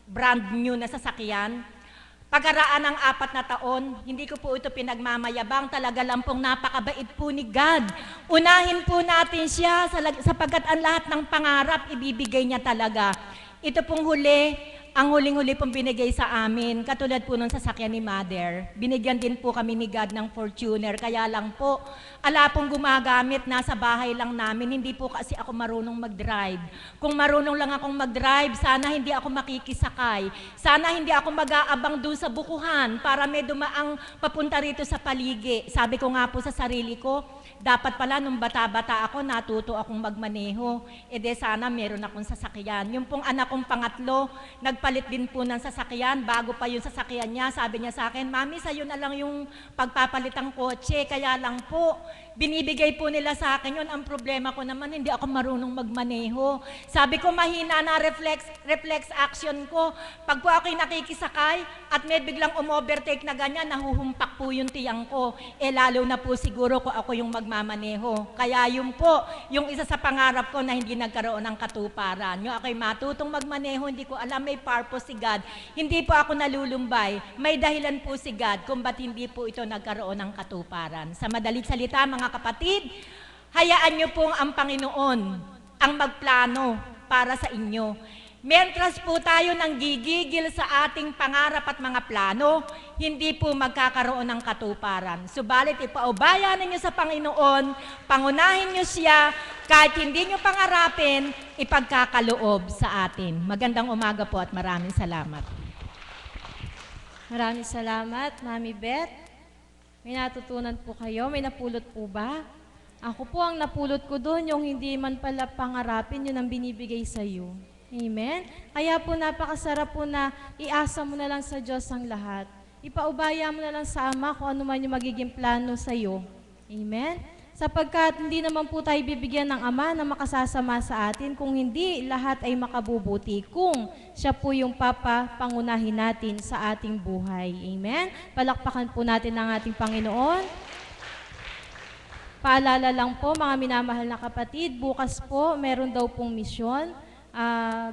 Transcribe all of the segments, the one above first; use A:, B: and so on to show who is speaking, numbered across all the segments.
A: brand new na sasakyan. Pagkaraan ng 4 na taon, hindi ko po ito pinagmamayabang, talaga lang pong napakabait po ni God. Unahin po natin siya sapagkat ang lahat ng pangarap ibibigay niya talaga. Ito pong huli, ang huling-huli pong binigay sa amin, katulad po nung sasakyan ni Mother. Binigyan din po kami ni God ng Fortuner, kaya lang po, ala pong gumagamit, nasa bahay lang namin, hindi po kasi ako marunong mag-drive. Kung marunong lang akong mag-drive, sana hindi ako makikisakay. Sana hindi ako mag-aabang doon sa bukuhan para may dumaang papunta rito sa paligi. Sabi ko nga po sa sarili ko, dapat pala nung bata-bata ako, natuto akong magmaneho. E de sana meron akong sasakyan. Yung pong anak kong pangatlo, nagpalit din po ng sasakyan. Bago pa yung sasakyan niya, sabi niya sa akin, Mami, sa'yo na lang yung pagpapalit ng kotse. Kaya lang po, binibigay po nila sa akin yun. Ang problema ko naman, hindi ako marunong magmaneho. Sabi ko, mahina na reflex action ko. Pag po ako'y nakikisakay at may biglang umovertake na ganyan, nahuhumpak po yung tiyang ko. Eh lalo na po siguro ko ako yung magmamaneho. Kaya yun po, yung isa sa pangarap ko na hindi nagkaroon ng katuparan. Yung ako'y matutong magmaneho, hindi ko alam, may purpose si God. Hindi po ako nalulumbay. May dahilan po si God kung ba't hindi po ito nagkaroon ng katuparan. Sa madaling salita, mga kapatid, hayaan niyo pong ang Panginoon ang magplano para sa inyo. Mentras po tayo nang gigigil sa ating pangarap at mga plano, hindi po magkakaroon ng katuparan. Subalit ipaubayan ninyo sa Panginoon, pangunahin niyo siya, kahit hindi niyo pangarapin, ipagkakaloob sa atin. Magandang umaga po at maraming salamat.
B: Maraming salamat, Mami Beth. May natutunan po kayo? May napulot po ba? Ako po ang napulot ko doon, yung hindi man pala pangarapin, yun ang binibigay sa iyo. Amen? Kaya po napakasarap po na iasa mo na lang sa Diyos ang lahat. Ipaubaya mo na lang sa Ama kung ano man yung magiging plano sa iyo. Amen? Sapagkat hindi naman po tayo bibigyan ng Ama na makasasama sa atin kung hindi lahat ay makabubuti, kung siya po yung pangunahin natin sa ating buhay. Amen? Palakpakan po natin ang ating Panginoon. Paalala lang po mga minamahal na kapatid, bukas po meron daw pong misyon.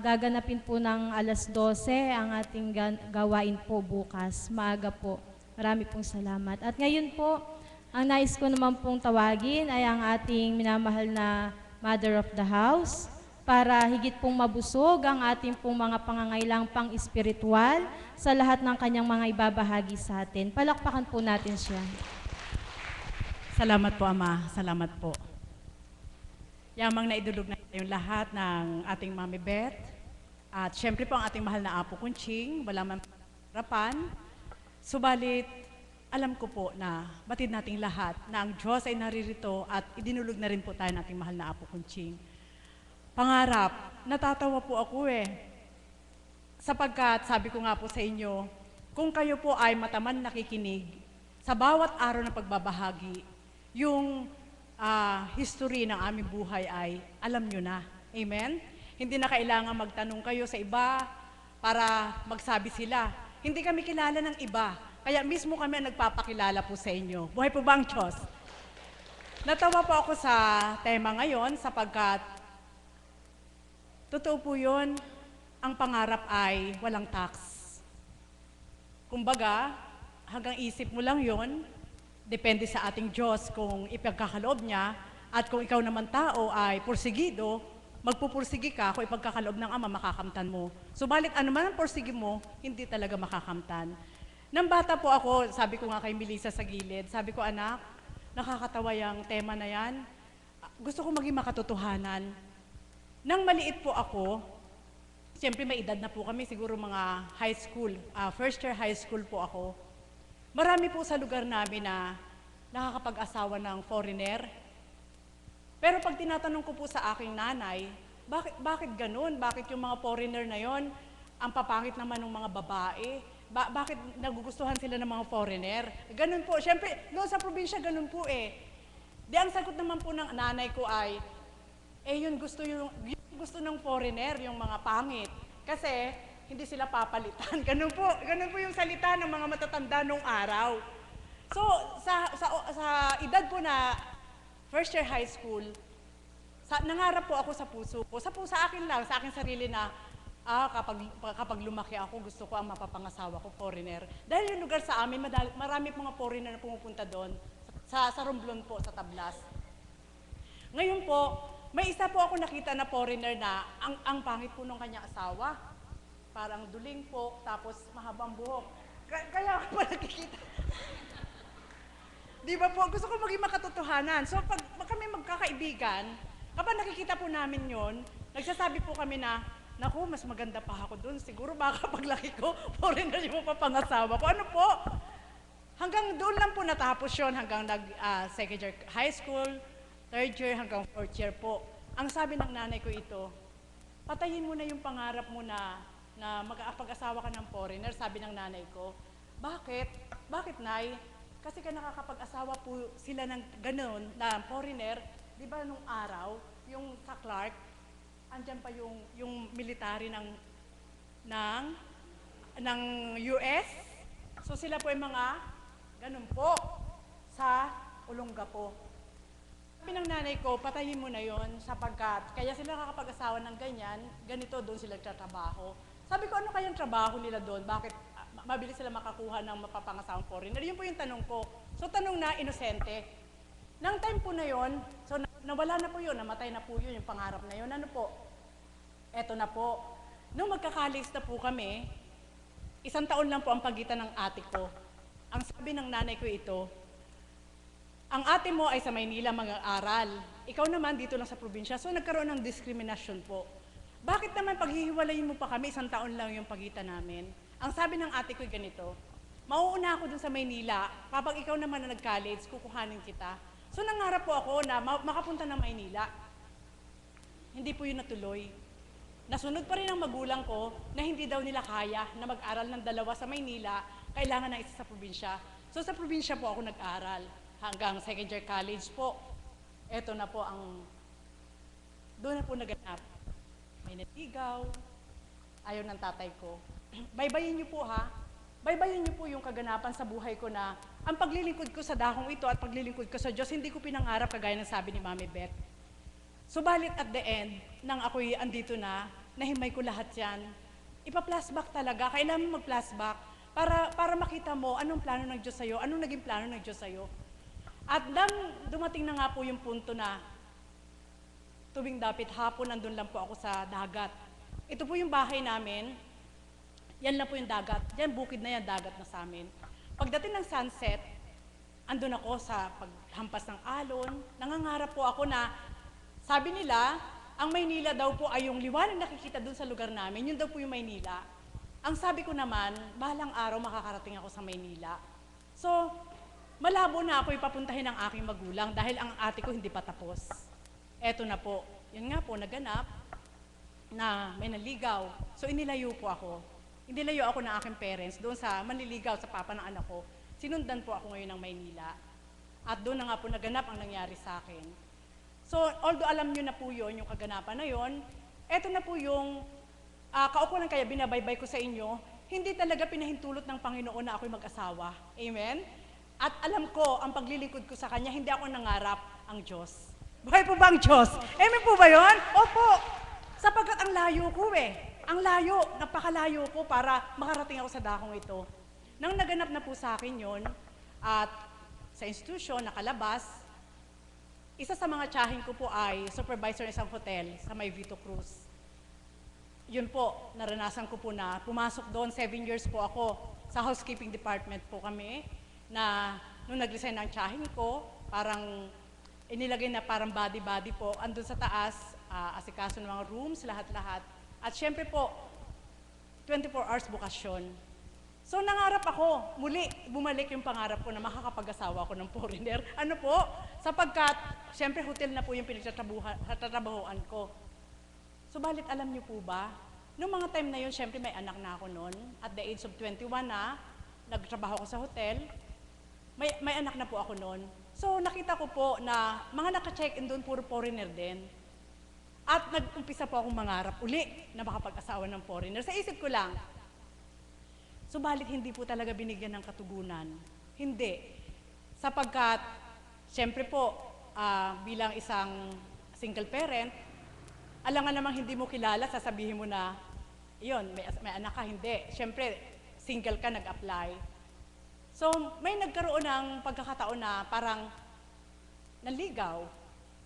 B: Gaganapin po ng alas 12 ang ating gawain po bukas. Maaga po. Marami pong salamat. At ngayon po, ang nais ko naman pong tawagin ay ang ating minamahal na Mother of the House para higit pong mabusog ang ating pong mga pangangailang pang-espiritual sa lahat ng kanyang mga ibabahagi sa atin. Palakpakan po natin siya.
C: Salamat po, Ama. Salamat po. Yamang naidulog na yung lahat ng ating Mami Beth. At syempre po ang ating mahal na Apo Kunching, wala man harapan. Subalit, alam ko po na batid nating lahat na ang Diyos ay naririto at idinulog na rin po tayo ng ating mahal na Apo Kunching. Pangarap, natatawa po ako sapagkat sabi ko nga po sa inyo, kung kayo po ay mataman nakikinig, sa bawat araw na pagbabahagi, yung history ng aming buhay ay alam nyo na. Amen? Hindi na kailangan magtanong kayo sa iba para magsabi sila. Hindi kami kilala ng iba. Kaya mismo kami ang nagpapakilala po sa inyo. Buhay po ba ang Diyos? Natawa po ako sa tema ngayon sapagkat totoo po yun, ang pangarap ay walang tax. Kumbaga, hanggang isip mo lang yon. Depende sa ating Diyos kung ipagkakaloob niya at kung ikaw naman tao ay porsigido, magpupursigi ka kung ipagkakaloob ng Ama, makakamtan mo. Subalit ano man ang porsigi mo, hindi talaga makakamtan. Nang bata po ako, sabi ko nga kay Melissa sa gilid, sabi ko, anak, nakakatawa yung tema na yan. Gusto ko maging makatotohanan. Nang maliit po ako, siyempre may edad na po kami, siguro mga high school, first year high school po ako. Marami po sa lugar namin na nakakapag-asawa ng foreigner. Pero pag tinatanong ko po sa aking nanay, bakit ganun? Bakit yung mga foreigner na yon, ang papangit naman ng mga babae? Bakit nagugustuhan sila ng mga foreigner? Ganun po. Siyempre, doon sa probinsya, ganun po Di ang sagot naman po ng nanay ko ay, yun gusto ng foreigner, yung mga pangit. Kasi, hindi sila papalitan. Ganun po yung salita ng mga matatanda nung araw. So, sa edad po na first year high school, nangarap po ako sa puso ko. Sa akin lang, sa aking sarili na kapag lumaki ako, gusto ko ang mapapangasawa ko, foreigner. Dahil yung lugar sa amin, marami mga foreigner na pumupunta doon, sa Romblon po, sa Tablas. Ngayon po, may isa po ako nakita na foreigner na ang pangit po ng kanyang asawa. Parang duling po, tapos mahabang buhok. Kaya ako pa nakikita. Di ba po? Gusto ko maging makatotohanan. So pag kami magkakaibigan, kapag nakikita po namin yon, nagsasabi po kami na, naku, mas maganda pa ako dun. Siguro baka paglaki ko, foreigner yung mapapangasawa ko. Ano po? Hanggang doon lang po natapos yon, hanggang second year high school, third year, hanggang fourth year po. Ang sabi ng nanay ko ito, patayin mo na yung pangarap mo na makapag-asawa ka ng foreigner, sabi ng nanay ko. Bakit? Bakit, Nay? Kasi ka nakakapag-asawa po sila ng ganun, na foreigner, di ba nung araw, yung sa Clark, andyan pa yung military ng US. So sila po yung mga ganun po sa Olongapo. Sabi ng nanay ko, patayin mo na yon sapagkat kaya sila nakakapag-asawa ng ganyan, ganito doon sila nagtatrabaho. Sabi ko, ano kayang trabaho nila doon? Bakit mabilis sila makakuha ng mapapangasawang foreigner? Yun po yung tanong ko. So tanong na, inosente. Nang time po na yon, so nawala na po yun, namatay na po yun, yung pangarap na yun. Ano po? Eto na po. Nung magkakalis na po kami, 1 taon lang po ang pagitan ng ate ko. Ang sabi ng nanay ko ito, ang ate mo ay sa Maynila mag-aaral. Ikaw naman dito lang sa probinsya. So nagkaroon ng diskriminasyon po. Bakit naman paghihiwalayin mo pa kami, 1 taon lang yung pagitan namin? Ang sabi ng ate ko ganito, mauuna ako dun sa Maynila, kapag ikaw naman na nag-college, kukuhanin kita. So nangarap po ako na makapunta ng Maynila. Hindi po yun natuloy. Nasunod pa rin ang magulang ko na hindi daw nila kaya na mag-aral ng 2 sa Maynila, kailangan ng isa sa probinsya. So sa probinsya po ako nag-aral hanggang second year college po. Eto na po doon na po naganap. May natigaw, ayaw ng tatay ko. Baybayin niyo po ha, baybayin niyo po yung kaganapan sa buhay ko na ang paglilingkod ko sa dakong ito at paglilingkod ko sa Diyos, hindi ko pinangarap kagaya ng sabi ni Mami Beth. Subalit at the end, nang ako'y andito na, nahimay ko lahat yan. Ipa-flashback talaga, kailangan mag-flashback para makita mo anong plano ng Diyos sa'yo, anong naging plano ng Diyos sa'yo. At nang dumating na nga po yung punto na tuwing dapit hapon, nandun lang po ako sa dagat. Ito po yung bahay namin, yan lang po yung dagat. Yan, bukid na yan, dagat na sa amin. Pagdating ng sunset, andun ako sa paghampas ng alon, nangangarap po ako na, sabi nila, ang Maynila daw po ay yung liwanag nakikita dun sa lugar namin, yun daw po yung Maynila. Ang sabi ko naman, balang araw makakarating ako sa Maynila. So, malabo na ako ipapuntahin ng aking magulang dahil ang ate ko hindi pa tapos. Eto na po, yun nga po, naganap na may naligaw. So, inilayo po ako. Inilayo ako ng aking parents doon sa manliligaw sa papa ng anak ko. Sinundan po ako ngayon ng Maynila. At doon na nga po naganap ang nangyari sa akin. So, although alam nyo na po yun, yung kaganapan na yun, eto na po yung kaukulan kaya binabaybay ko sa inyo, hindi talaga pinahintulot ng Panginoon na ako'y mag-asawa. Amen? At alam ko, ang paglilingkod ko sa Kanya, hindi ako nangarap ang Diyos. Buhay po ba ang Diyos? Amen po ba yun? Opo. Sapagkat ang layo ko Ang layo, napakalayo ko para makarating ako sa dakong ito. Nang naganap na po sa akin yun, at sa institusyon, nakalabas, isa sa mga tsahin ko po ay supervisor ng isang hotel sa may Vito Cruz. Yun po, naranasan ko po na pumasok doon, 7 years po ako sa housekeeping department po kami, na nung nag-resign ng tsahin ko, parang inilagay na parang body-body po, andun sa taas, asikaso ng mga rooms, lahat-lahat. At syempre po, 24 hours bukasyon. So nangarap ako, muli, bumalik yung pangarap ko na makakapag-asawa ako ng foreigner. Ano po? Sapagkat, syempre hotel na po yung pinagtatrabahoan ko. Subalit alam niyo po ba, noong mga time na yun, syempre may anak na ako noon. At the age of 21 na, nagtrabaho ako sa hotel. May anak na po ako noon. So nakita ko po na mga naka-check-in doon, puro foreigner din. At nag-umpisa po akong mangarap uli na makapag-asawa ng foreigner. Sa isip ko lang, subalit hindi po talaga binigyan ng katugunan. Hindi. Sapagkat, siyempre po, bilang isang single parent, alangan namang hindi mo kilala, sasabihin mo na, yun, may anak ka, hindi. Siyempre, single ka, nag-apply. So, may nagkaroon ng pagkakataon na parang naligaw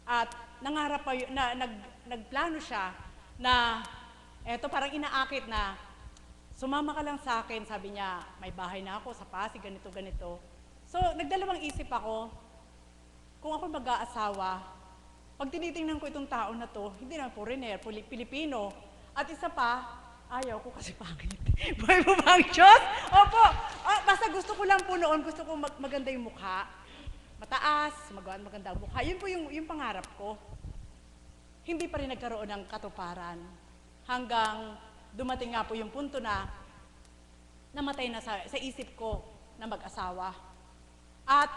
C: at nangarap pa nagplano siya na eto parang inaakit na sumama ka lang sa akin, sabi niya, may bahay na ako sa Pasig, ganito, ganito. So, nagdalawang isip ako, kung ako mag-aasawa, pag tinitingnan ko itong tao na to, hindi naman foreigner, Pilipino, at isa pa, ayaw ko kasi pangit. Buhay mo ba ang Diyos? Opo, basta gusto ko lang po noon, gusto ko maganda yung mukha, mataas, maganda ang mukha. Yun po yung pangarap ko. Hindi pa rin nagkaroon ng katuparan. Hanggang dumating nga po yung punto na namatay na sa isip ko na mag-asawa. At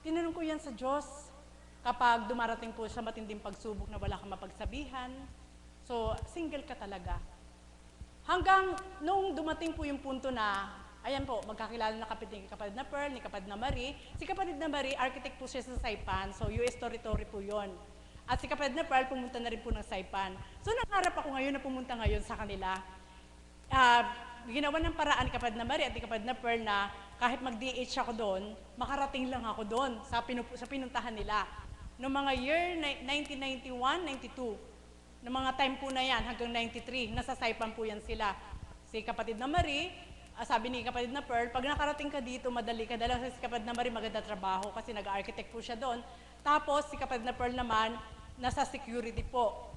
C: tinanong ko yan sa Diyos kapag dumarating po sa matinding pagsubok na wala kang mapagsabihan. So, single ka talaga. Hanggang nung dumating po yung punto na ayan po, magkakilala na kapatid na Pearl, ni kapatid na Marie. Si kapatid na Marie, architect po siya sa Saipan, so US territory po yon. At si kapatid na Pearl, pumunta na rin po ng Saipan. So nangarap ako ngayon na pumunta ngayon sa kanila. Ginawa ng paraan ni kapatid na Marie at ni kapatid na Pearl na kahit mag-DH ako doon, makarating lang ako doon sa pinuntahan nila. Noong mga year 1991, 92, noong mga time po na yan, hanggang 93, nasa Saipan po yan sila. Si kapatid na Marie, sabi ni kapatid na Pearl, pag nakarating ka dito, madali ka dala. Si kapatid na Marie, maganda trabaho kasi nag-architect po siya doon. Tapos, si kapatid na Pearl naman, nasa security po.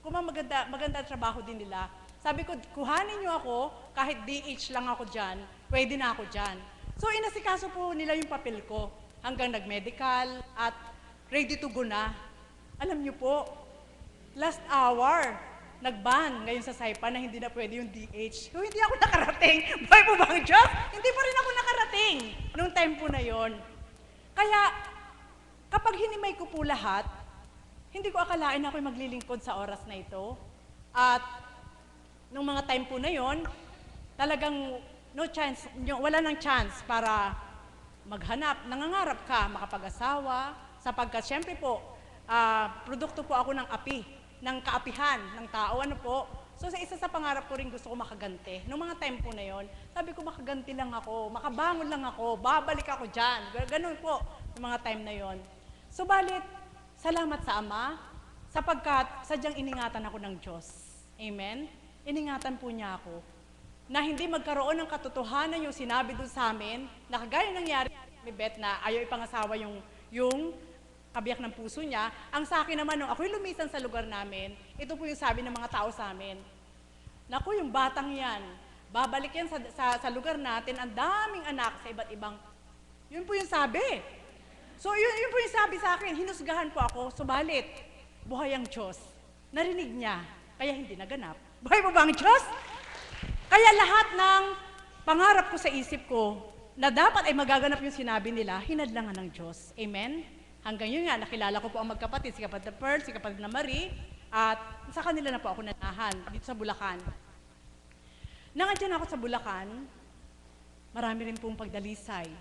C: Kung maganda trabaho din nila. Sabi ko, kuhanin niyo ako, kahit DH lang ako dyan, pwede na ako dyan. So, inasikaso po nila yung papel ko hanggang nag-medical at ready to go na. Alam niyo po, last hour, nag-ban ngayon sa Saipan na hindi na pwede yung DH. So, hindi ako nakarating. Buhay po ba ang Diyos? Hindi pa rin ako nakarating nung time po na yon. Kaya, kapag hinimay ko po lahat, hindi ko akalain na ako'y maglilingkod sa oras na ito. At, nung mga time po na yon, talagang no chance, wala nang chance para maghanap. Nangangarap ka, makapag-asawa, sapagkat syempre po, produkto po ako ng api, ng kaapihan ng tao, ano po. So sa isa sa pangarap ko rin gusto ko makaganti. Noong mga time po na yon, sabi ko makaganti lang ako, makabangon lang ako, babalik ako dyan. Ganun po, yung mga time na yon. So balit, salamat sa Ama, sapagkat sadyang iningatan ako ng Diyos. Amen? Iningatan po niya ako na hindi magkaroon ng katotohanan yung sinabi doon sa amin, na kagaya nangyari ni Beth na ayaw ipangasawa yung kabiyak ng puso niya. Ang sa akin naman, nung ako'y lumisan sa lugar namin, ito po yung sabi ng mga tao sa amin. Naku, yung batang yan, babalik yan sa lugar natin, ang daming anak sa iba't ibang. Yun po yung sabi. So, yun po yung sabi sa akin, hinusgahan po ako, subalit, buhay ang Diyos. Narinig niya, kaya hindi naganap. Buhay mo ba ang Diyos? Kaya lahat ng pangarap ko sa isip ko, na dapat ay magaganap yung sinabi nila, hinadlangan ng Diyos. Amen? Hanggang yun nga, nakilala ko po ang magkapatid, si kapatid na Pearl, si kapatid na Marie, at sa kanila na po ako nanahan, dito sa Bulacan. Nangadyan ako sa Bulacan, marami rin pong pagdalisay.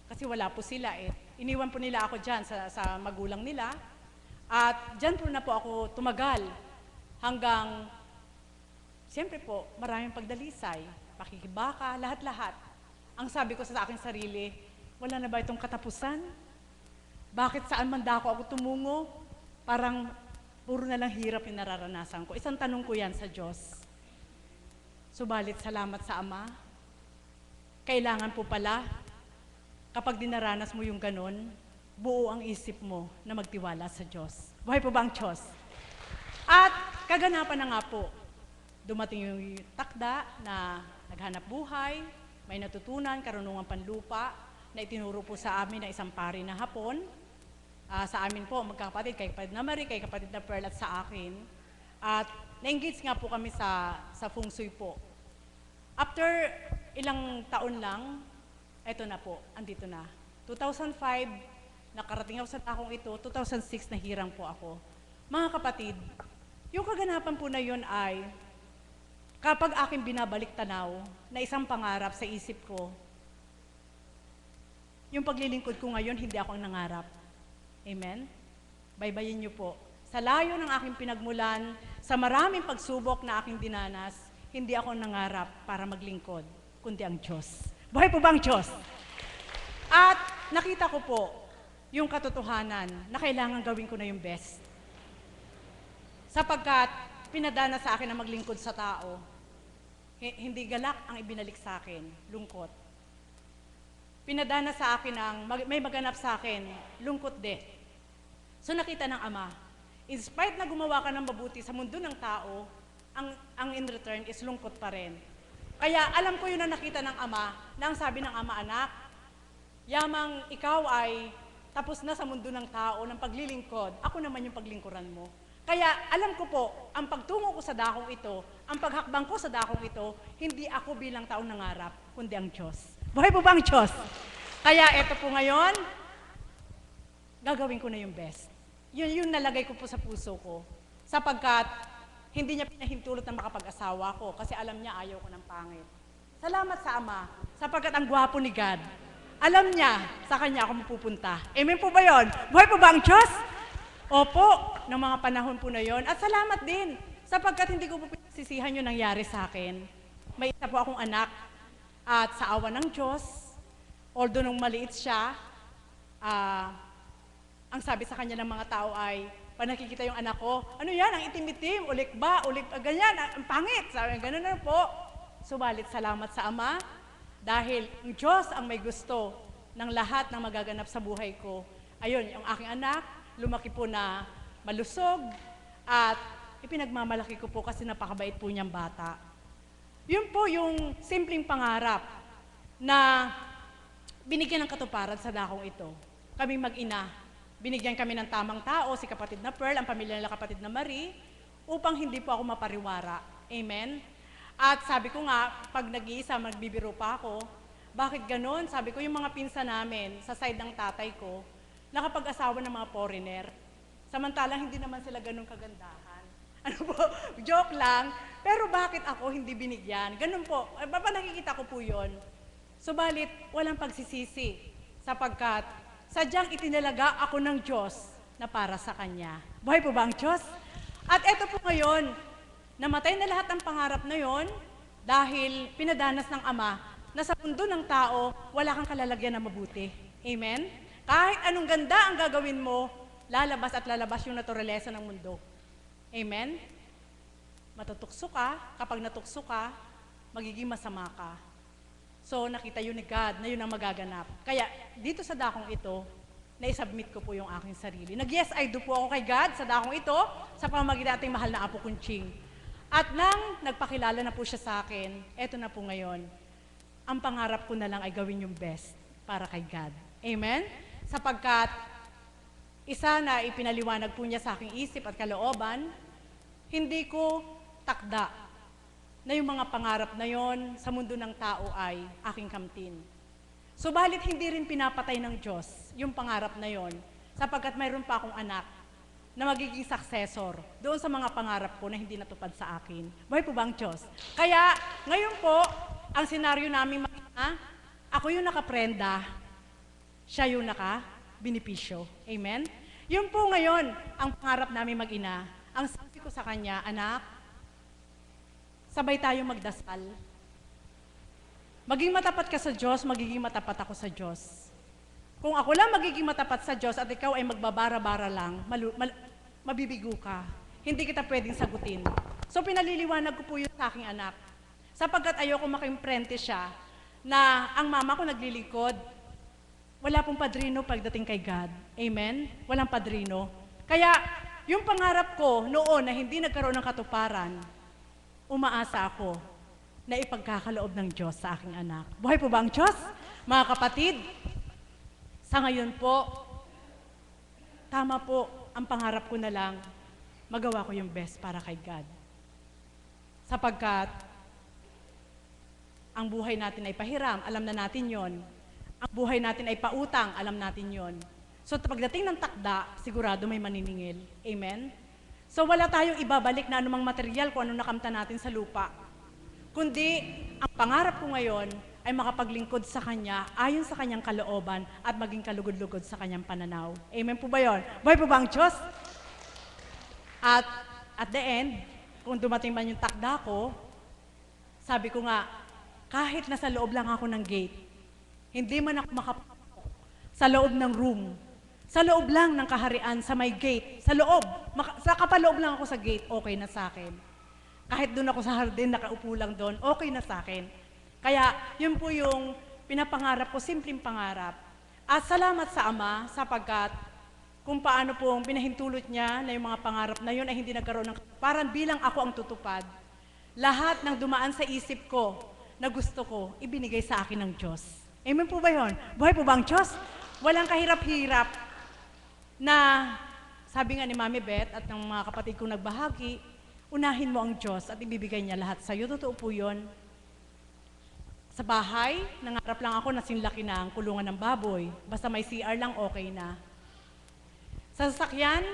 C: Kasi wala po sila eh. Iniwan po nila ako dyan sa magulang nila. At dyan po na po ako tumagal. Hanggang, siyempre po, maraming pagdalisay, pakikibaka, lahat-lahat. Ang sabi ko sa aking sarili, wala na ba itong katapusan? Bakit saan man dako ako tumungo? Parang puro na lang hirap yung nararanasan ko. Isang tanong ko yan sa Diyos. Subalit salamat sa Ama. Kailangan po pala, kapag dinaranas mo yung ganon, buo ang isip mo na magtiwala sa Diyos. Buhay po ba ang Diyos? At kaganapan na nga po, dumating yung takda na naghanap buhay, may natutunan, karunungan panlupa, na itinuro po sa amin na isang pari na Hapon. Sa amin po, magkakapatid, kay kapatid na Marie, kay kapatid na Pearl at sa akin. At na-engage nga po kami sa Feng Shui po. After ilang taon lang, eto na po, andito na. 2005, nakarating ako sa takong ito, 2006 nahirang po ako. Mga kapatid, yung kaganapan po na yun ay, kapag aking binabalik tanaw na isang pangarap sa isip ko, yung paglilingkod ko ngayon, hindi ako ang nangarap. Amen? Baybayin niyo po. Sa layo ng aking pinagmulan, sa maraming pagsubok na aking dinanas, hindi ako nangarap para maglingkod, kundi ang Diyos. Buhay po ba ang Diyos? At nakita ko po yung katotohanan na kailangan gawin ko na yung best. Sapagkat pinadana sa akin na maglingkod sa tao, hindi galak ang ibinalik sa akin, lungkot. Pinadana sa akin ang may maganap sa akin, lungkot din. So nakita ng Ama, in spite na gumawa ka ng mabuti sa mundo ng tao, ang in return is lungkot pa rin. Kaya alam ko yun na nakita ng Ama, na ang sabi ng Ama, anak, yamang ikaw ay tapos na sa mundo ng tao, ng paglilingkod, ako naman yung paglingkuran mo. Kaya alam ko po, ang pagtungo ko sa dakong ito, ang paghakbang ko sa dakong ito, hindi ako bilang taong nangarap, kundi ang Diyos. Buhay po ba ang Diyos? Kaya eto po ngayon, gagawin ko na yung best. Yun yung nalagay ko po sa puso ko. Sapagkat hindi niya pinahintulot na makapag-asawa ko kasi alam niya ayaw ko ng pangit. Salamat sa Ama, sapagkat ang gwapo ni God. Alam niya, sa Kanya ako mapupunta. Amen po ba yun? Buhay po ba ang Diyos? Opo, ng mga panahon po na yon. At salamat din, sapagkat hindi ko po pinagsisihan yung nangyari sa akin. May isa po akong anak, at sa awa ng Diyos, although nung maliit siya, ang sabi sa kanya ng mga tao ay, pag nakikita yung anak ko, ano yan, ang itim-itim, ulik ba, ganyan, ang pangit. Sabi, ganun na po. Subalit, salamat sa Ama, dahil ang Diyos ang may gusto ng lahat ng magaganap sa buhay ko. Ayun, yung aking anak, lumaki po na malusog, at ipinagmamalaki ko po kasi napakabait po niyang bata. Yun po yung simpleng pangarap na binigyan ng katuparan sa dakong ito. Kaming mag-ina, binigyan kami ng tamang tao, si kapatid na Pearl, ang pamilya nila kapatid na Marie, upang hindi po ako mapariwara. Amen? At sabi ko nga, pag nag-iisa, magbibiro pa ako, bakit ganon? Sabi ko, yung mga pinsa namin, sa side ng tatay ko, nakapag-asawa ng mga foreigner. Samantalang hindi naman sila ganun kagandahan. Ano po, joke lang. Pero bakit ako hindi binigyan? Ganun po, nakikita ko po yun. Subalit, walang pagsisisi sapagkat sadyang itinalaga ako ng Diyos na para sa Kanya. Buhay po ba ang Diyos? At eto po ngayon, namatay na lahat ng pangarap na yon dahil pinadanas ng Ama na sa mundo ng tao, wala kang kalalagyan na mabuti. Amen? Kahit anong ganda ang gagawin mo, lalabas at lalabas yung naturalesa ng mundo. Amen? Matutukso ka, kapag natukso ka, magiging masama ka. So, nakita yun ni God na yun ang magaganap. Kaya, dito sa dakong ito, na-submit ko po yung aking sarili. Nag-yes, I do po ako kay God sa dakong ito, sa pamamagitan ating mahal na Apo Kunching. At nang nagpakilala na po siya sa akin, eto na po ngayon, ang pangarap ko na lang ay gawin yung best para kay God. Amen? Sapagkat isa na ipinaliwanag po niya sa aking isip at kalooban, hindi ko takda na yung mga pangarap na yon sa mundo ng tao ay aking kamtin. Subalit hindi rin pinapatay ng Diyos yung pangarap na yon sapagkat mayroon pa akong anak na magiging successor doon sa mga pangarap ko na hindi natupad sa akin. Buhay po ba ang Diyos? Kaya ngayon po, ang senaryo namin ako yung nakaprenda, siya yung naka-benepisyo. Amen? Yun po ngayon, ang pangarap namin mag-ina. Ang sabi ko sa kanya, anak, sabay tayong magdasal. Maging matapat ka sa Diyos, magiging matapat ako sa Diyos. Kung ako lang magiging matapat sa Diyos at ikaw ay magbabara-bara lang, mabibigo ka. Hindi kita pwedeng sagutin. So pinaliliwanag ko po yun sa aking anak. Sapagkat ayoko makimprente siya na ang mama ko naglilingkod, wala pong padrino pagdating kay God. Amen? Walang padrino. Kaya, yung pangarap ko noon na hindi nagkaroon ng katuparan, umaasa ako na ipagkakaloob ng Diyos sa aking anak. Buhay po ba ang Diyos? Mga kapatid, sa ngayon po, tama po, ang pangarap ko na lang, magawa ko yung best para kay God. Sapagkat, ang buhay natin ay pahiram, alam na natin yon. Ang buhay natin ay pautang, alam natin yon. So pagdating ng takda, sigurado may maniningil. Amen? So wala tayong ibabalik na anumang material kung ano nakamta natin sa lupa. Kundi, ang pangarap ko ngayon ay makapaglingkod sa Kanya ayon sa Kanyang kalooban at maging kalugod-lugod sa Kanyang pananaw. Amen po ba yun? Buhay po ba ang Diyos? At the end, kung dumating man yung takda ko, Sabi ko nga, kahit nasa loob lang ako ng gate, hindi man ako makapasok sa loob ng room, sa loob lang ng kaharian, sa may gate, sa loob, sa kapaloob lang ako sa gate, okay na sa akin. Kahit doon ako sa hardin, nakaupo lang doon, okay na sa akin. Kaya yun po yung pinapangarap ko, simpleng pangarap. At salamat sa Ama sapagkat kung paano pong pinahintulot niya na yung mga pangarap na yun ay hindi nagkaroon ng parang bilang ako ang tutupad. Lahat ng dumaan sa isip ko na gusto ko, ibinigay sa akin ng Diyos. Amen po ba yun? Buhay po ba ang Diyos? Walang kahirap-hirap na, sabi nga ni Mami Beth at ng mga kapatid kong nagbahagi, unahin mo ang Diyos at ibibigay niya lahat sa iyo. Totoo po yun. Sa bahay, nangarap lang ako na sinlaki na ang kulungan ng baboy. Basta may CR lang, okay na. Sa sasakyan,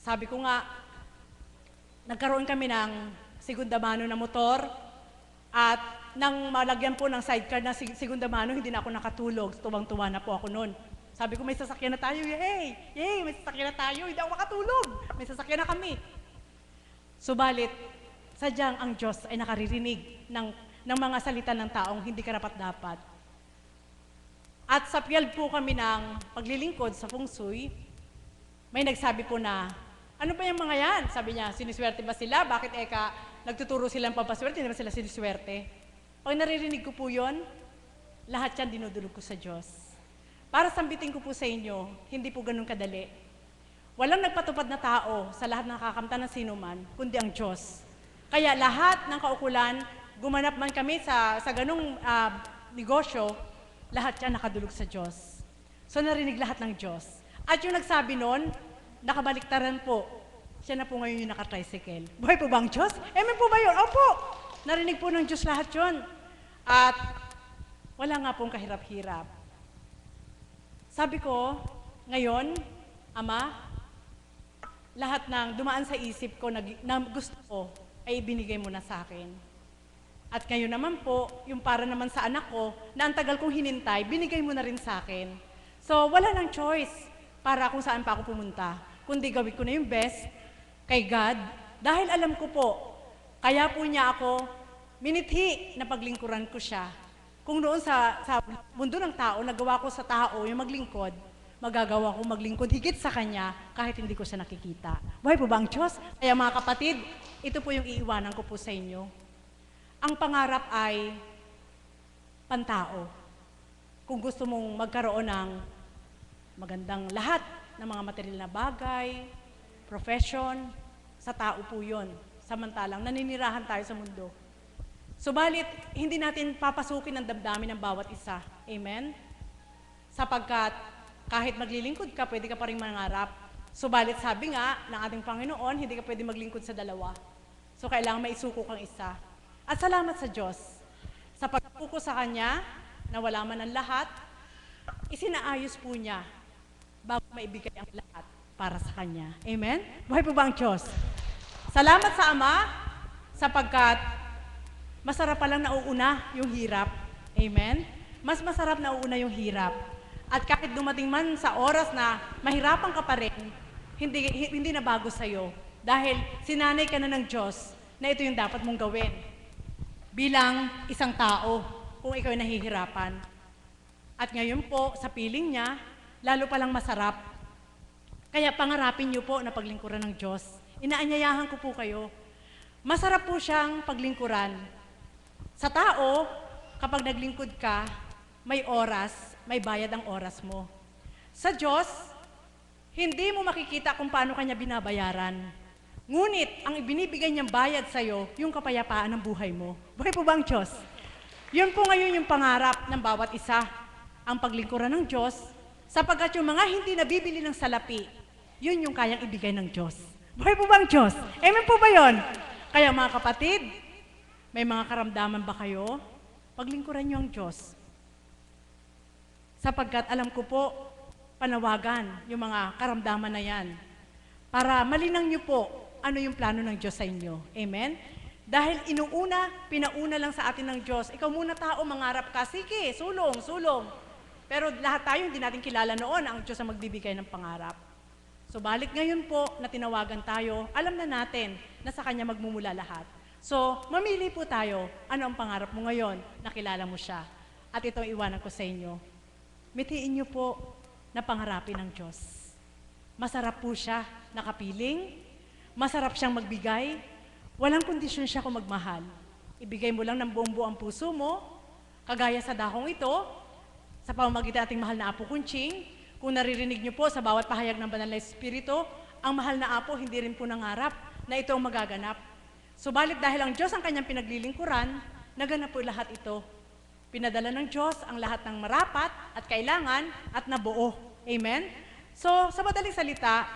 C: sabi ko nga, nagkaroon kami ng segunda mano na motor at nang malagyan po ng sidecar na segunda mano, hindi na ako nakatulog. Tuwang-tuwa na po ako noon. Sabi ko, may sasakyan na tayo. Yay! Yay! May sasakyan na tayo. Hindi ako makatulog. May sasakyan na kami. Subalit, sadyang ang Diyos ay nakaririnig ng mga salita ng taong hindi karapat-dapat. At sa piyal po kami ng paglilingkod sa feng shui, may nagsabi po na, ano ba yung mga yan? Sabi niya, siniswerte ba sila? Bakit nagtuturo silang pampaswerte? Hindi ba sila siniswerte? Pag naririnig ko po yun, lahat yan dinudulog ko sa Diyos. Para sambitin ko po sa inyo, hindi po ganun kadali. Walang nagpatupad na tao sa lahat ng nakakamta ng sinuman, kundi ang Diyos. Kaya lahat ng kaukulan, gumanap man kami sa ganung negosyo, lahat yan nakadulog sa Diyos. So narinig lahat ng Diyos. At yung nagsabi nun, nakabaliktaran po. Siya na po ngayon yung naka-tricycle. Buhay po ba ang Diyos? Amen po ba yun? Opo! Narinig po ng Diyos lahat yun. At wala nga pong kahirap-hirap. Sabi ko, ngayon, Ama, lahat ng dumaan sa isip ko na gusto ko, ay ibinigay mo na sa akin. At ngayon naman po, yung para naman sa anak ko, na ang tagal kong hinintay, binigay mo na rin sa akin. So, wala nang choice para kung saan pa ako pumunta. Kundi gawin ko na yung best kay God. Dahil alam ko po, kaya po niya ako minithi na paglingkuran ko siya. Kung noon sa mundo ng tao, nagawa ko sa tao yung maglingkod, magagawa ko maglingkod higit sa Kanya kahit hindi ko siya nakikita. Buhay po ba ang Diyos? Kaya mga kapatid, ito po yung iiwanan ko po sa inyo. Ang pangarap ay pantao. Kung gusto mong magkaroon ng magandang lahat ng mga material na bagay, profession, sa tao po yun. Samantalang naninirahan tayo sa mundo. Subalit, hindi natin papasukin ang damdamin ng bawat isa. Amen? Sapagkat kahit maglilingkod ka, pwede ka pa rin mangarap. Subalit sabi nga ng ating Panginoon, hindi ka pwede maglingkod sa dalawa. So kailangan maisuko kang isa. At salamat sa Diyos. Sa pagpuko sa Kanya, na wala man ang lahat, isinaayos po niya bago maibigay ang lahat para sa Kanya. Amen? Buhay po ba ang Diyos? Salamat sa Ama, sapagkat masarap palang nauuna yung hirap. Amen? Mas masarap nauuna yung hirap. At kahit dumating man sa oras na mahirapan ka pa rin, hindi na bago sa'yo. Dahil sinanay ka na ng Diyos na ito yung dapat mong gawin. Bilang isang tao, kung ikaw ay nahihirapan. At ngayon po, sa piling niya, lalo palang masarap. Kaya pangarapin niyo po na paglingkuran ng Diyos. Inaanyayahan ko po kayo. Masarap po siyang paglingkuran. Sa tao, kapag naglingkod ka, may oras, may bayad ang oras mo. Sa Diyos, hindi mo makikita kung paano Kanya binabayaran. Ngunit, ang ibinibigay niyang bayad sa'yo, yung kapayapaan ng buhay mo. Buhay po ba ang Diyos? Yun po ngayon yung pangarap ng bawat isa, ang paglingkuran ng Diyos, sapagkat yung mga hindi nabibili ng salapi, yun yung kayang ibigay ng Diyos. Buhay po ba ang Diyos? Amen po ba yun? Kaya mga kapatid, may mga karamdaman ba kayo? Paglingkuran niyo ang Diyos. Sapagkat alam ko po, panawagan yung mga karamdaman na yan. Para malinang niyo po ano yung plano ng Diyos sa inyo. Amen? Dahil pinauna lang sa atin ng Diyos. Ikaw muna tao, mangarap ka. Sige, sulong. Pero lahat tayo, hindi natin kilala noon ang Diyos ang magbibigay ng pangarap. So balik ngayon po na tinawagan tayo, alam na natin na sa Kanya magmumula lahat. So, mamili po tayo. Ano ang pangarap mo ngayon? Nakilala mo siya. At ito ang iwanan ko sa inyo. Mitiin niyo po na pangarapin ng Diyos. Masarap po siya nakapiling. Masarap siyang magbigay. Walang kondisyon siya kung magmahal. Ibigay mo lang ng buong-buo ang puso mo, kagaya sa dahong ito, sa pamamagitan ating mahal na Apo Kunching. Kung naririnig niyo po sa bawat pahayag ng Banal na Espiritu, ang mahal na Apo hindi rin po nangarap na ito ang magaganap. Subalit dahil ang Diyos ang kanyang pinaglilingkuran, naganap po lahat ito. Pinadala ng Diyos ang lahat ng marapat at kailangan at nabuo. Amen? So, sa madaling salita,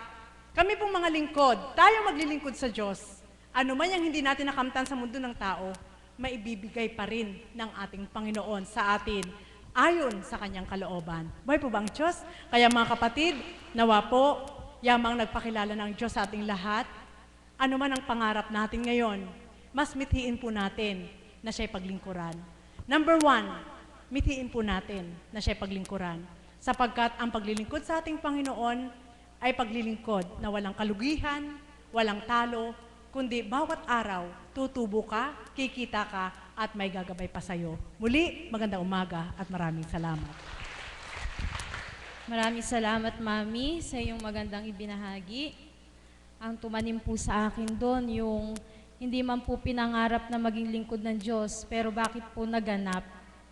C: kami pong mga lingkod, tayo maglilingkod sa Diyos. Ano man yung hindi natin nakamtan sa mundo ng tao, maibibigay pa rin ng ating Panginoon sa atin ayon sa kanyang kalooban. Buhay po ba ang Diyos? Kaya mga kapatid, nawa po, yamang nagpakilala ng Diyos sa ating lahat. Ano man ang pangarap natin ngayon, mas mithiin po natin na siya'y paglingkuran. Number 1, mithiin po natin na siya'y paglingkuran. Sapagkat ang paglilingkod sa ating Panginoon ay paglilingkod na walang kalugihan, walang talo, kundi bawat araw, tutubo ka, kikita ka, at may gagabay pa sa'yo. Muli, magandang umaga at maraming salamat.
B: Maraming salamat, Mami, sa iyong magandang ibinahagi. Ang tumanim po sa akin doon, yung hindi man po pinangarap na maging lingkod ng Diyos, pero bakit po naganap?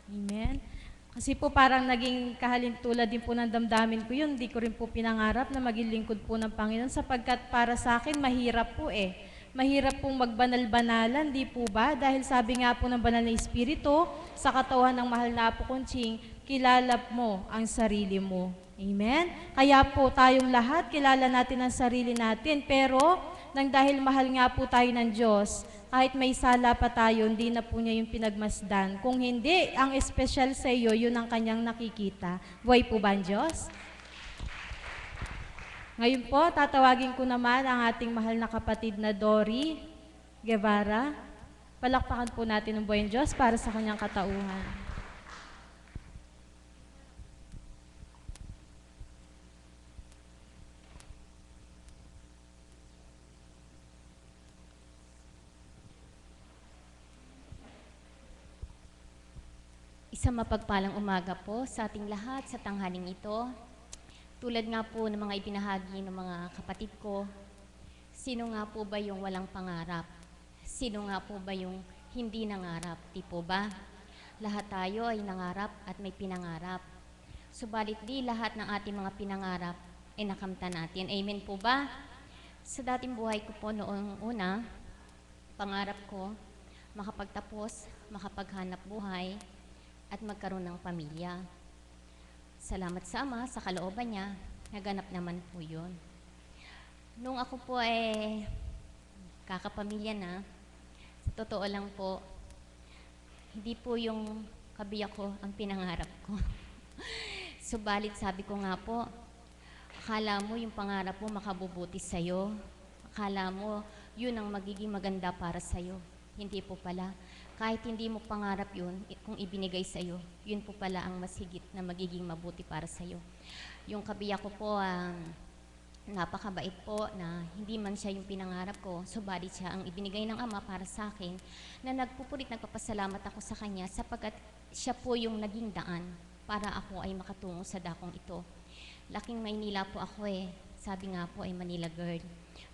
B: Amen? Kasi po parang naging kahalintulad din po ng damdamin ko yun, hindi ko rin po pinangarap na maging lingkod po ng Panginoon sapagkat para sa akin mahirap po eh. Mahirap pong magbanal-banalan, di po ba? Dahil sabi nga po ng Banal na Espiritu, sa katawan ng mahal na Apo Kunching, kilala mo ang sarili mo. Amen? Kaya po tayong lahat, kilala natin ang sarili natin, pero nang dahil mahal nga po tayo ng Diyos, kahit may sala pa tayo, hindi na po niya yung pinagmasdan. Kung hindi, ang espesyal sa iyo, yun ang kanyang nakikita. Buhay po ba ang Diyos? Ngayon po, tatawagin ko naman ang ating mahal na kapatid na Dory Guevara. Palakpakan po natin ang buhay ng Diyos para sa kanyang katauhan.
D: Isang mapagpalang umaga po sa ating lahat sa tanghaling ito. Tulad nga po ng mga ibinahagi ng mga kapatid ko, sino nga po ba yung walang pangarap? Sino nga po ba yung hindi nangarap? Di po ba? Lahat tayo ay nangarap at may pinangarap. Subalit di lahat ng ating mga pinangarap ay nakamtan natin. Amen po ba? Sa dating buhay ko po noong una, pangarap ko makapagtapos, makapaghanap buhay, at magkaroon ng pamilya. Salamat sa Ama, sa kalooban niya, naganap naman po yun. Nung ako po ay kakapamilya na, sa totoo lang po, hindi po yung kabiyak ko ang pinangarap ko. Subalit sabi ko nga po, akala mo yung pangarap mo makabubuti sa'yo. Akala mo yun ang magiging maganda para sa'yo. Hindi po pala. Kahit hindi mo pangarap yun, kung ibinigay sa'yo, yun po pala ang mas higit na magiging mabuti para sa'yo. Yung kabiyak ko po, napakabait po na hindi man siya yung pinangarap ko, subalit siya ang ibinigay ng Ama para sa akin, na nagpupulit, nagpapasalamat ako sa kanya sapagkat siya po yung naging daan para ako ay makatungo sa dakong ito. Laking Maynila po ako eh. Sabi nga po ay Manila girl.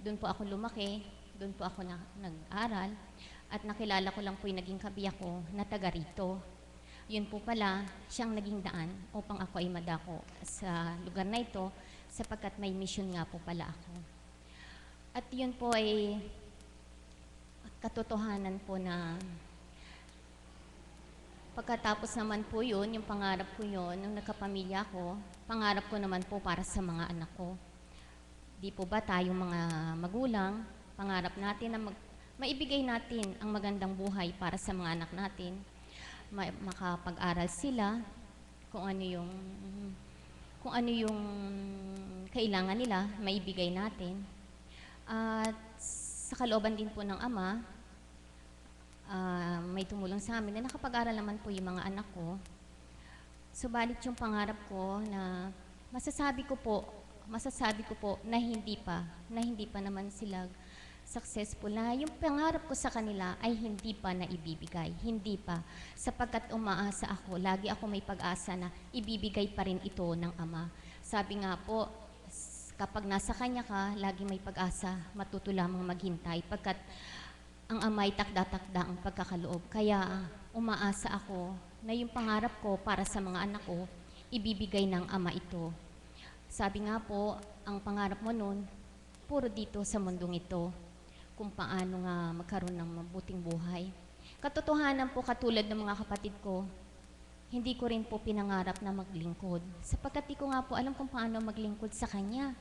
D: Doon po ako lumaki, doon po ako nag-aral. At nakilala ko lang po yung naging kabiyak ko na taga rito. Yun po pala, siyang naging daan upang ako ay madako sa lugar na ito sapagkat may mission nga po pala ako. At yun po ay katotohanan po na pagkatapos naman po yun, yung pangarap ko yun, nung nagkapamilya ko, pangarap ko naman po para sa mga anak ko. Di po ba tayong mga magulang, pangarap natin na maibigay natin ang magandang buhay para sa mga anak natin, makapag-aral sila, kung ano yung kailangan nila, maibigay natin. At sa kalooban din po ng Ama, may tumulong sa amin na nakapag-aral naman po yung mga anak ko. Subalit yung pangarap ko na masasabi ko po na hindi pa naman sila successful na yung pangarap ko sa kanila ay hindi pa naibibigay. Hindi pa. Sapagkat umaasa ako, lagi ako may pag-asa na ibibigay pa rin ito ng Ama. Sabi nga po, kapag nasa Kanya ka, lagi may pag-asa, matuto lamang maghintay. Pagkat ang Ama ay takda-takda ang pagkakaloob. Kaya umaasa ako na yung pangarap ko para sa mga anak ko, ibibigay ng Ama ito. Sabi nga po, ang pangarap mo nun, puro dito sa mundong ito, kung paano nga magkaroon ng mabuting buhay. Katotohanan po, katulad ng mga kapatid ko, hindi ko rin po pinangarap na maglingkod. Sapagkat di ko nga po alam kung paano maglingkod sa Kanya.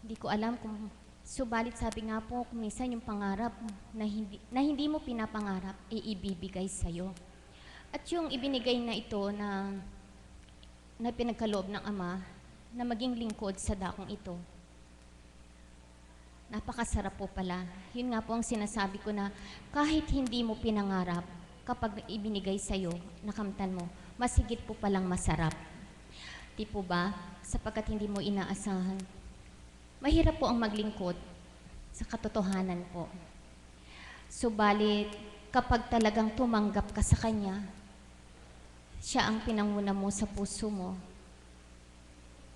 D: Hindi ko alam kung, subalit sabi nga po, kung minsan yung pangarap na hindi mo pinapangarap, ay ibibigay sa'yo. At yung ibinigay na ito na pinagkaloob ng Ama, na maging lingkod sa dakong ito, napakasarap po pala. Yun nga po ang sinasabi ko na kahit hindi mo pinangarap, kapag ibinigay sa'yo, nakamtan mo, mas higit po palang masarap. Di po ba? Sapagkat hindi mo inaasahan. Mahirap po ang maglingkod sa katotohanan po. Subalit, kapag talagang tumanggap ka sa Kanya, siya ang pinanguna mo sa puso mo,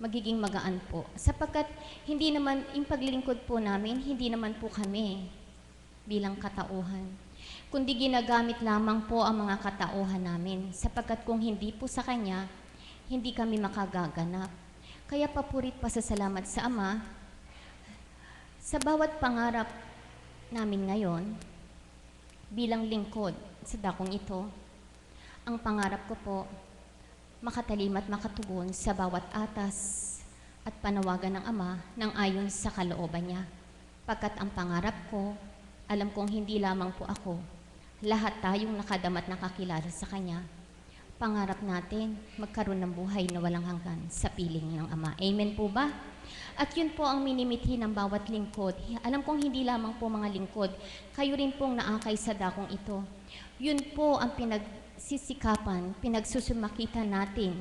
D: magiging magaan po. Sapagkat hindi naman, yung paglilingkod po namin, hindi naman po kami bilang katauhan. Kundi ginagamit lamang po ang mga katauhan namin. Sapagkat kung hindi po sa Kanya, hindi kami makagaganap. Kaya papurit pasasalamat sa Ama, sa bawat pangarap namin ngayon, bilang lingkod sa dakong ito, ang pangarap ko po, makatalim at makatugon sa bawat atas at panawagan ng Ama ng ayon sa kalooban niya. Pagkat ang pangarap ko, alam kong hindi lamang po ako, lahat tayong nakadamat nakakilala sa Kanya, pangarap natin magkaroon ng buhay na walang hanggan sa piling ng Ama. Amen po ba? At yun po ang minimithi ng bawat lingkod. Alam kong hindi lamang po mga lingkod, kayo rin pong naakay sa dakong ito. Yun po ang pinagsisikapan, pinagsusumakitan natin.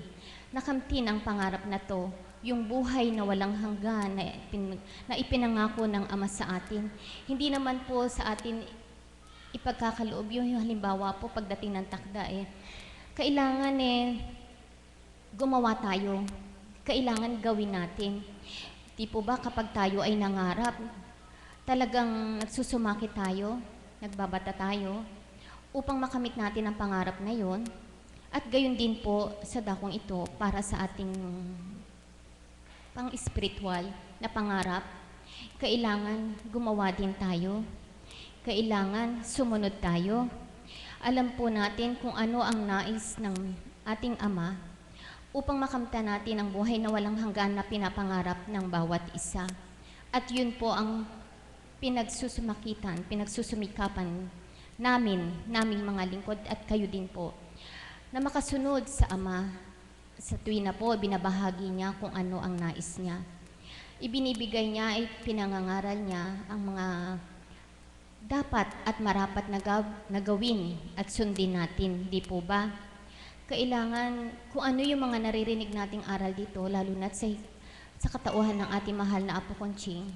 D: Nakamtin ang pangarap na to, yung buhay na walang hanggan na ipinangako ng Ama sa atin. Hindi naman po sa atin ipagkakaloob yung halimbawa po pagdating ng takda kailangan gumawa tayo. Kailangan gawin natin. Di po ba kapag tayo ay nangarap, talagang nagsusumakit tayo, nagbabata tayo, upang makamit natin ang pangarap na yon. At gayon din po sa dakong ito para sa ating pang-spiritual na pangarap, kailangan gumawa din tayo. Kailangan sumunod tayo. Alam po natin kung ano ang nais ng ating Ama upang makamtan natin ang buhay na walang hanggan na pinapangarap ng bawat isa. At yun po ang pinagsusumakitan, pinagsusumikapan naming mga lingkod at kayo din po, na makasunod sa Ama sa tuwing na po binabahagi niya kung ano ang nais niya. Ibinibigay niya ay pinangangaral niya ang mga dapat at marapat na gawin at sundin natin, di po ba? Kailangan kung ano yung mga naririnig nating aral dito, lalo na sa katauhan ng ating mahal na Apo Conching,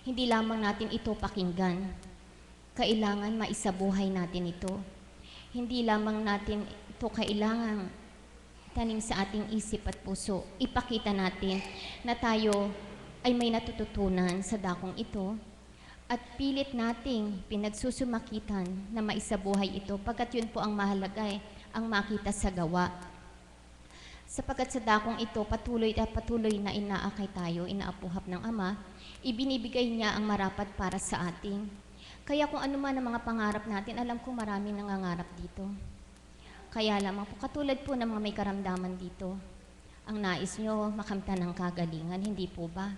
D: hindi lamang natin ito pakinggan. Kailangan maisabuhay natin ito. Hindi lamang natin ito kailangan tanim sa ating isip at puso. Ipakita natin na tayo ay may natututunan sa dakong ito at pilit nating pinagsusumakitan na maisabuhay ito pagkat yun po ang mahalaga ang makita sa gawa. Sapagkat sa dakong ito, patuloy na inaakay tayo, inaapuhap ng Ama, ibinibigay niya ang marapat para sa atin. Kaya kung ano man ang mga pangarap natin, alam ko marami nangangarap dito. Kaya lamang po, katulad po ng mga may karamdaman dito, ang nais nyo makamtan ng kagalingan, hindi po ba?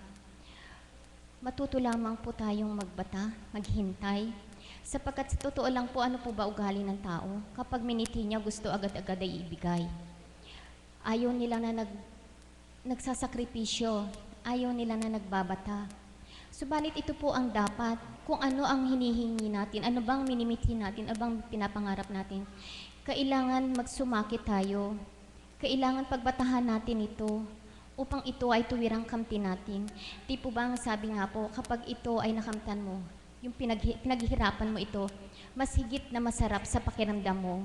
D: Matuto lamang po tayong magbata, maghintay, sapagkat sa totoo lang po, ano po ba ugali ng tao? Kapag miniti niya, gusto agad-agad ay ibigay. Ayaw nila na nagsasakripisyo, ayaw nila na nagbabata. Subalit ito po ang dapat, kung ano ang hinihingi natin, ano bang minimithi natin, ano bang pinapangarap natin. Kailangan magsumakit tayo, kailangan pagbatahan natin ito, upang ito ay tuwirang kamtin natin. Di po ba ang sabi nga po, kapag ito ay nakamtan mo, yung pinaghihirapan mo ito, mas higit na masarap sa pakiramdam mo.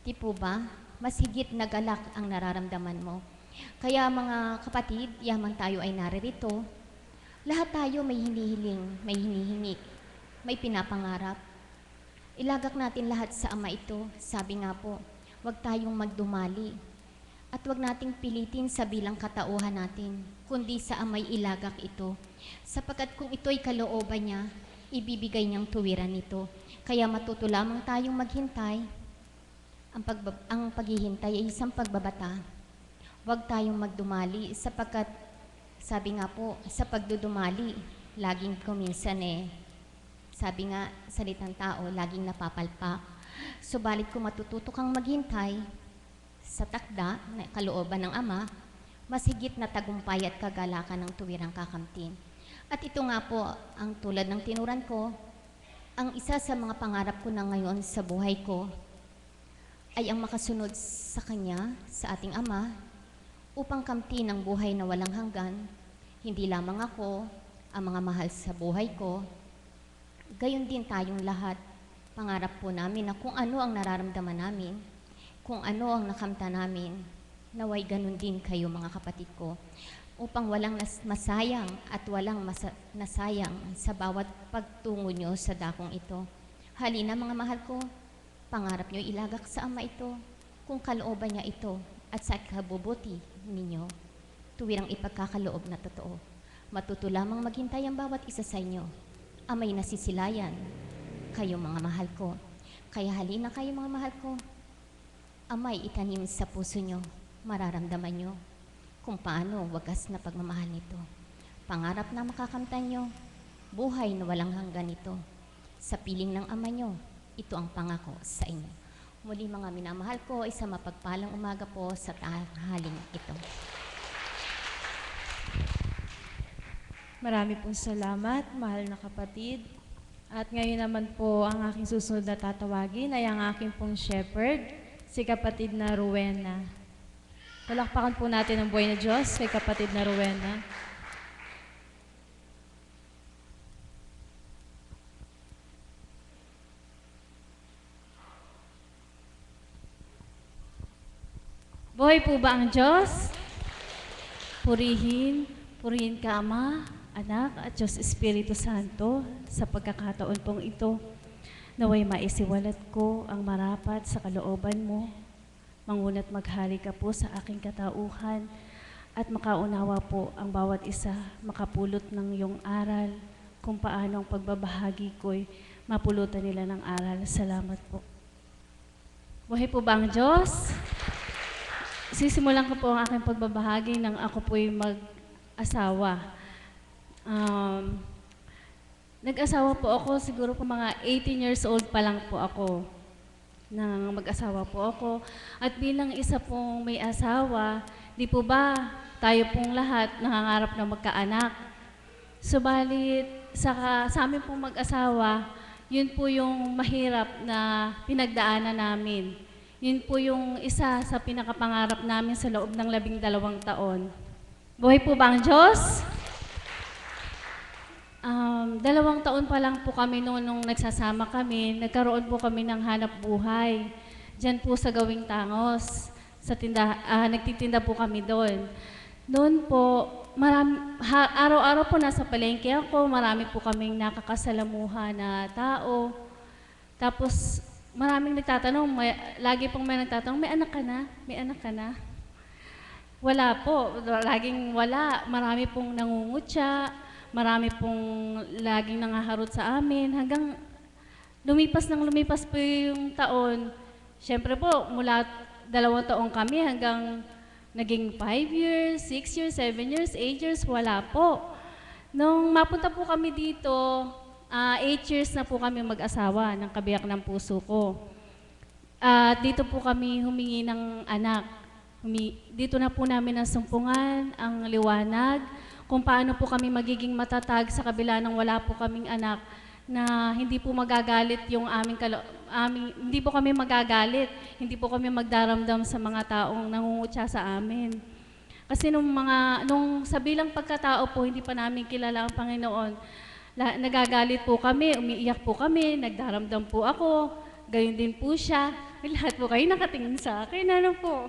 D: Di po ba? Mas higit na galak ang nararamdaman mo. Kaya mga kapatid, yaman tayo ay naririto, lahat tayo may hinihiling, may hinihingi, may pinapangarap. Ilagak natin lahat sa Ama ito. Sabi nga po, huwag tayong magdumali. At huwag nating pilitin sa bilang katauhan natin, kundi sa Ama'y ilagak ito. Sapagkat kung ito'y kalooban niya, ibibigay niyang tuwiran nito. Kaya matuto lamang tayong maghintay. Ang paghihintay ay isang pagbabata. Huwag tayong magdumali sapagkat sabi nga po, sa pagdudumali, laging kuminsan sabi nga, salitang tao, laging napapalpak. Subalit kung matututo kang maghintay sa takda na kalooban ng Ama, mas higit na tagumpay at kagalakan ng tuwirang kakamtin. At ito nga po, ang tulad ng tinuran ko, ang isa sa mga pangarap ko na ngayon sa buhay ko ay ang makasunod sa Kanya, sa ating Ama, upang kamtin ang buhay na walang hanggan, hindi lamang ako, ang mga mahal sa buhay ko, gayon din tayong lahat. Pangarap po namin na kung ano ang nararamdaman namin, kung ano ang nakamta namin, naway ganun din kayo mga kapatid ko, upang walang masayang at walang nasayang sa bawat pagtungo nyo sa dakong ito. Halina mga mahal ko, pangarap nyo ilagak sa Ama ito, kung kalooban niya ito, at sa kabubuti ninyo, tuwirang ipagkakaloob na totoo. Matuto lamang maghintay ang bawat isa sa inyo. Ama'y nasisilayan, kayo mga mahal ko. Kaya halina kayo mga mahal ko. Ama'y itanim sa puso nyo, mararamdaman nyo kung paano wagas na pagmamahal nito. Pangarap na makakamtan nyo, buhay na walang hanggan ito. Sa piling ng Ama nyo, ito ang pangako sa inyo. Muli mga minamahal ko, isang mapagpalang umaga po sa tanghaling ito.
B: Marami pong salamat, mahal na kapatid. At ngayon naman po, ang aking susunod na tatawagin ay ang aking pong shepherd, si kapatid na Rowena. Palakpakan po natin ang buhay na Diyos kay kapatid na Rowena. Buhay po ba ang Diyos? Purihin ka Ama, Anak at Diyos Espiritu Santo sa pagkakataon pong ito. Naway maisiwalat ko ang marapat sa kalooban mo. Mangunat maghari ka po sa aking katauhan at makaunawa po ang bawat isa makapulot ng iyong aral kung paano ang pagbabahagi ko'y mapulutan nila ng aral. Salamat po. Buhay po ba ang Diyos? Sisimulan ko po ang aking pagbabahagi nang ako po'y mag-asawa. Nag-asawa po ako, siguro po mga 18 years old pa lang po ako nang mag-asawa po ako. At bilang isa pong may asawa, di po ba tayo pong lahat nangangarap na magkaanak? Subalit, sa amin pong mag-asawa, yun po yung mahirap na pinagdaanan namin. Yun po yung isa sa pinakapangarap namin sa loob ng 12 taon. Buhay po ba ang Diyos? 2 taon pa lang po kami nung nagsasama kami, nagkaroon po kami ng hanap buhay. Diyan po sa Gawing Tangos, sa nagtitinda po kami doon. Noon po, araw-araw po nasa palengke ako, marami po kaming nakakasalamuha na tao. Tapos maraming nagtatanong, lagi pong may nagtatanong, may anak ka na? May anak ka na? Wala po, laging wala. Marami pong nangungutya, marami pong laging nangaharot sa amin. Hanggang lumipas po yung taon. Siyempre po, mula 2 taon kami hanggang naging 5 years, 6 years, 7 years, 8 years, wala po. Nung mapunta po kami dito, 8 years na po kami mag-asawa ng kabiyak ng puso ko. Dito po kami humingi ng anak. Dito na po namin nasumpungan ang liwanag, kung paano po kami magiging matatag sa kabila ng wala po kaming anak, na hindi po magagalit yung hindi po kami magagalit, hindi po kami magdaramdam sa mga taong nangungutya sa amin. Kasi nung sa bilang pagkatao po, hindi pa namin kilala ang Panginoon,
E: nagagalit po kami, umiiyak po kami, nagdaramdam po ako, gayon din po siya. Lahat po kayo nakatingin sa akin, ano po.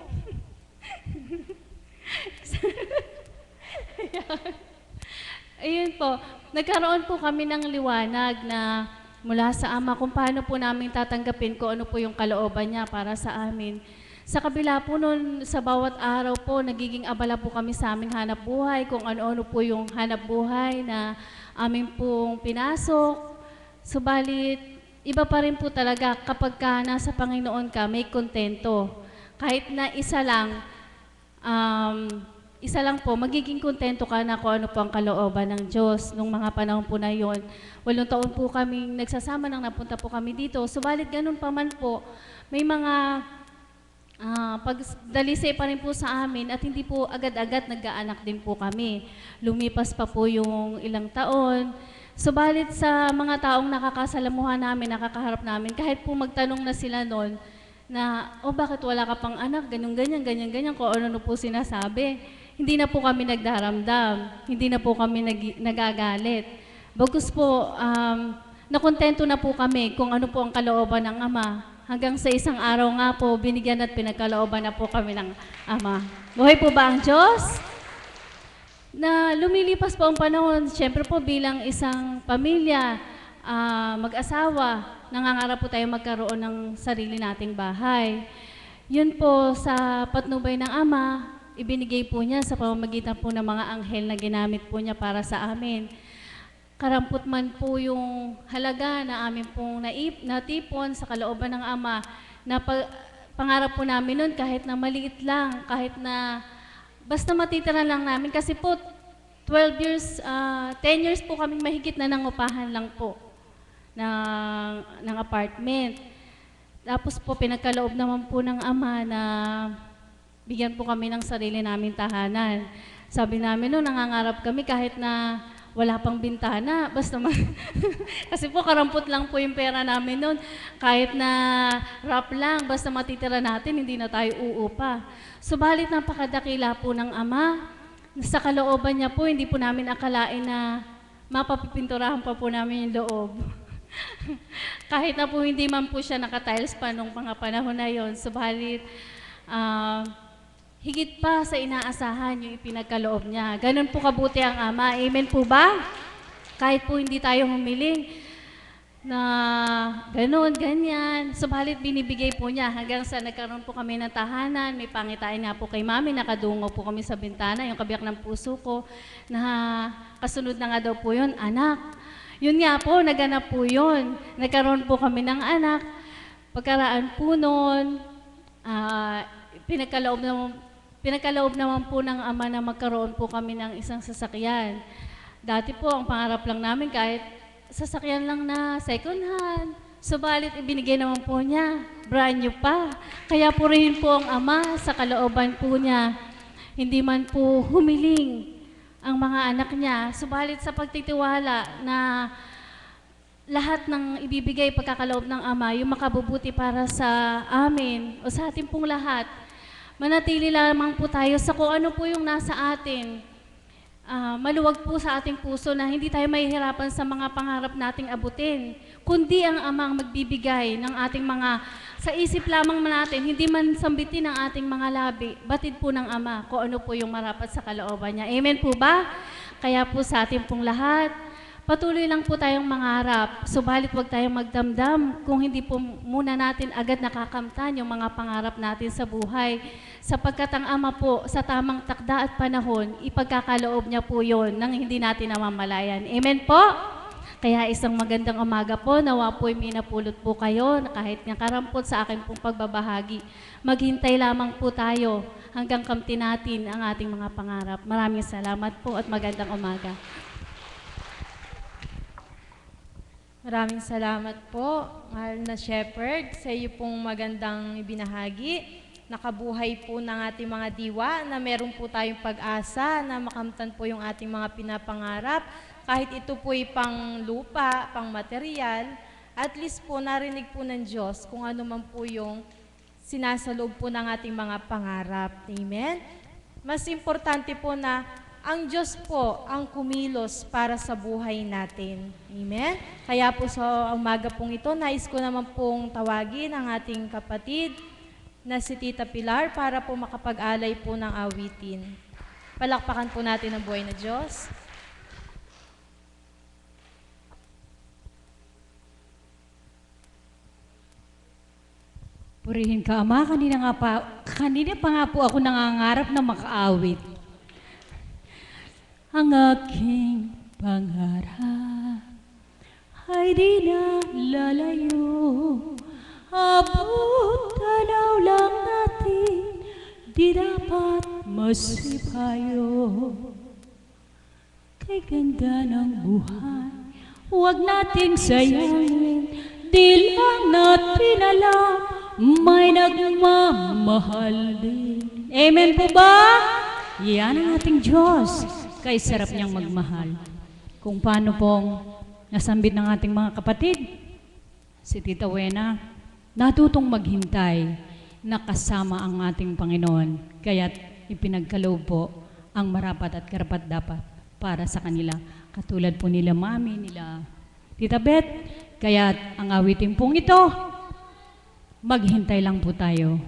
E: Ayun po, nagkaroon po kami ng liwanag na mula sa Ama kung paano po namin tatanggapin kung ano po yung kalooban niya para sa amin. Sa kabila po nun, sa bawat araw po, nagiging abala po kami sa aming hanap buhay, kung ano-ano po yung hanap buhay na amin pong pinasok. Subalit, iba pa rin po talaga kapag ka nasa Panginoon ka, may kontento. Kahit na isa lang po, magiging kontento ka na kung ano po ang kalooban ng Diyos. Nung mga panahon po na yon, 8 taon po kaming nagsasama nang napunta po kami dito. Subalit ganun pa man po, may mga pagdalisay pa rin po sa amin at hindi po agad-agad nag-aanak din po kami. Lumipas pa po yung ilang taon. Subalit sa mga taong nakakasalamuhan namin, nakakaharap namin, kahit po magtanong na sila noon na, bakit wala ka pang anak, ganyan, kung ano po sinasabi. Hindi na po kami nagdaramdam, hindi na po kami nagagalit. Bagus po, nakontento na po kami kung ano po ang kalooban ng Ama. Hanggang sa isang araw nga po, binigyan at pinagkalooban na po kami ng Ama. Buhay po ba ang Diyos? Na lumilipas po ang panahon, siyempre po bilang isang pamilya, mag-asawa, nangangarap po tayo magkaroon ng sarili nating bahay. Yun po sa patnubay ng Ama, ibinigay po niya sa pamamagitan po ng mga anghel na ginamit po niya para sa amin. Karampot man po yung halaga na amin pong natipon sa kalooban ng Ama, na pangarap po namin nun kahit na maliit lang, kahit na basta matitira lang namin. Kasi po, 10 years po kami mahigit na nangupahan lang po ng apartment. Tapos po, pinagkaloob naman po ng Ama na bigyan po kami ng sarili namin tahanan. Sabi namin noon, nangangarap kami kahit na wala pang bintana, basta kasi po karampot lang po yung pera namin noon. Kahit na wrap lang, basta matitira natin, hindi na tayo uupa. Subalit napakadakila po ng Ama. Sa kalooban niya po, hindi po namin akalain na mapapipinturahan pa po namin yung loob. Kahit na po hindi man po siya nakatiles pa nung mga panahon na yon. Subalit, higit pa sa inaasahan yung ipinagkaloob niya. Ganun po kabuti ang Ama. Amen po ba? Kahit po hindi tayo humiling na ganun, ganyan. Subalit binibigay po niya hanggang sa nagkaroon po kami ng tahanan. May pangitain nga po kay Mami, nakadungo po kami sa bintana, yung kabiyak ng puso ko, na kasunod na nga daw po yun, anak. Yun nga po, naganap po yun. Nagkaroon po kami ng anak. Pagkaraan po nun, pinagkaloob naman po ng Ama na magkaroon po kami ng isang sasakyan. Dati po, ang pangarap lang namin kahit sasakyan lang na second hand. Subalit, ibinigay naman po niya. Brand new pa. Kaya po rin po ang Ama sa kalooban po niya. Hindi man po humiling ang mga anak niya. Subalit sa pagtitiwala na lahat ng ibibigay pagkakaloob ng Ama, yung makabubuti para sa amin o sa ating pong lahat, manatili lamang po tayo sa kung ano po yung nasa atin. Maluwag po sa ating puso na hindi tayo mahihirapan sa mga pangarap nating abutin, kundi ang Ama ang magbibigay ng ating mga, sa isip lamang natin, hindi man sambitin ang ating mga labi, batid po ng Ama kung ano po yung marapat sa kalooban niya. Amen po ba? Kaya po sa ating pong lahat, patuloy lang po tayong mangarap, subalit huwag tayong magdamdam kung hindi po muna natin agad nakakamtan yung mga pangarap natin sa buhay. Sapagkat ang Ama po, sa tamang takda at panahon, ipagkakaloob niya po yon nang hindi natin namamalayan. Amen po? Kaya isang magandang umaga po, nawa po'y minapulot po kayo, na kahit nga karampot sa aking pong pagbabahagi. Maghintay lamang po tayo hanggang kamtin natin ang ating mga pangarap. Maraming salamat po at magandang umaga.
B: Maraming salamat po, mahal na Shepherd, sa iyo pong magandang ibinahagi. Nakabuhay po ng ating mga diwa na meron po tayong pag-asa na makamtan po yung ating mga pinapangarap. Kahit ito po'y pang lupa, pang material, at least po narinig po ng Diyos kung ano man po yung sinasaloob po ng ating mga pangarap. Amen? Mas importante po na ang Diyos po ang kumilos para sa buhay natin. Amen? Kaya po sa umaga pong ito, nais ko naman pong tawagin ang ating kapatid na si Tita Pilar para po makapag-alay po ng awitin. Palakpakan po natin ang buhay na Diyos.
F: Purihin ka, Ama. Kanina pa nga po ako nangangarap na makaawit. Ang aking pangarap ay di na lalayo. Abot tanaw lang natin, di dapat masipayo. Kay ganda ng buhay, huwag nating sayangin, di lang natin alam, may nagmamahal din. Amen po ba? Yan ang ating Diyos. Kay sarap niyang magmahal. Kung paano pong nasambit ng ating mga kapatid, si Tita Wena, natutong maghintay na kasama ang ating Panginoon. Kaya't ipinagkaloob po ang marapat at karapat-dapat para sa kanila. Katulad po nila Mami, nila Tita Beth. Kaya't ang awitin pong ito, maghintay lang po tayo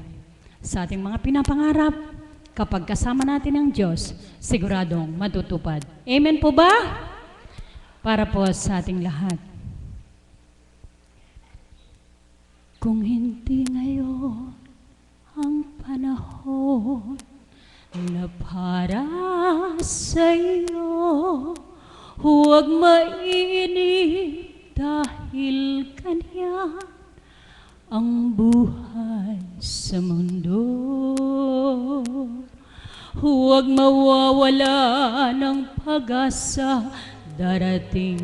F: sa ating mga pinapangarap. Kapag kasama natin ang Diyos, siguradong matutupad. Amen po ba? Para po sa ating lahat. Kung hindi ngayon ang panahon na para sa iyo, huwag mainip dahil kanya ang buhay sa mundo. Huwag mawawala ng pag-asa, darating